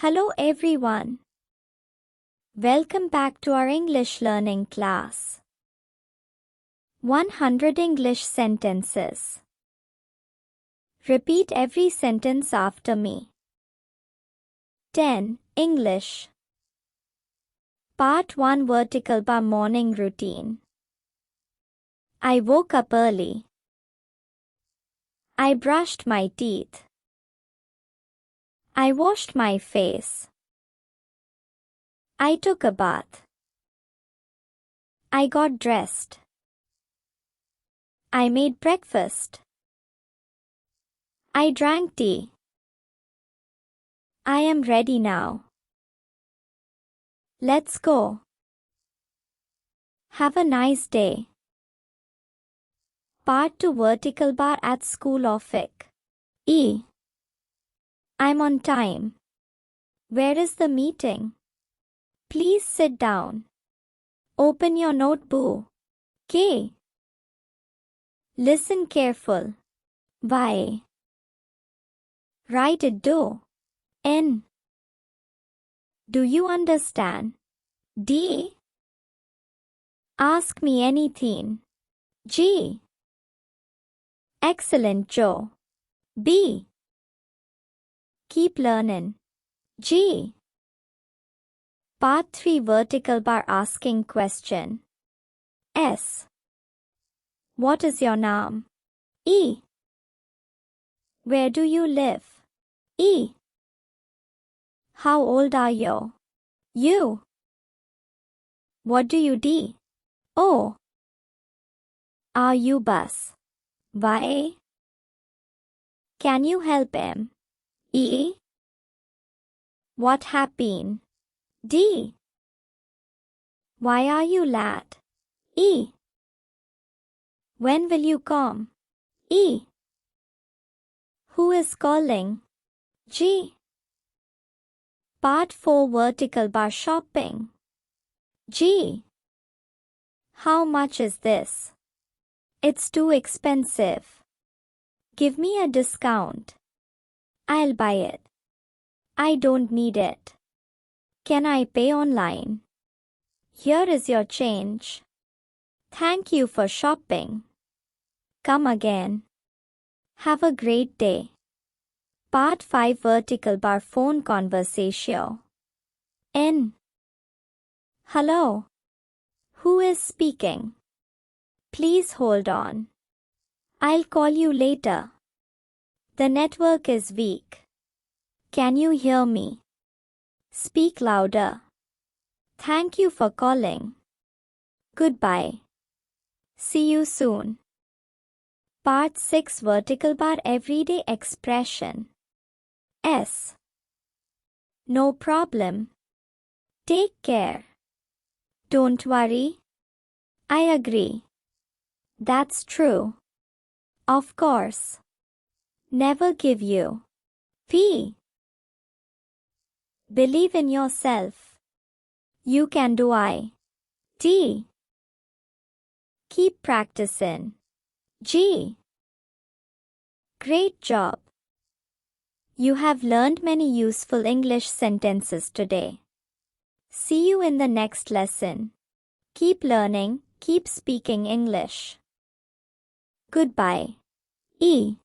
Hello everyone. Welcome back to our English learning class. 100 English sentences. Repeat every sentence after me. 10. English. Part 1 Vertical bar morning routine. I woke up early. I brushed my teeth. I washed my face. I took a bath. I got dressed. I made breakfast. I drank tea. I am ready now. Let's go. Have a nice day. Part 2 Vertical bar at school or fic. E. I'm on time. Where is the meeting? Please sit down. Open your notebook. K. Listen careful. Y. Write it do. N. Do you understand? D. Ask me anything. G. Excellent, Joe. B. Keep learning. G. Part 3 Vertical bar asking question. S. What is your name? E. Where do you live? E. How old are you? U. What do you do? O. Are you bus? Y. Can you help him? E. What happened? D. Why are you late? E. When will you come? E. Who is calling? G. Part 4 Vertical bar shopping. G. How much is this? It's too expensive. Give me a discount. I'll buy it. I don't need it. Can I pay online? Here is your change. Thank you for shopping. Come again. Have a great day. Part 5 Vertical bar phone conversation. N. Hello. Who is speaking? Please hold on. I'll call you later. The network is weak. Can you hear me? Speak louder. Thank you for calling. Goodbye. See you soon. Part 6 Vertical bar everyday expression. S. No problem. Take care. Don't worry. I agree. That's true. Of course. Never give you. P. Believe in yourself. You can do I. T. Keep practicing. G. Great job. You have learned many useful English sentences today. See you in the next lesson. Keep learning, keep speaking English. Goodbye. E.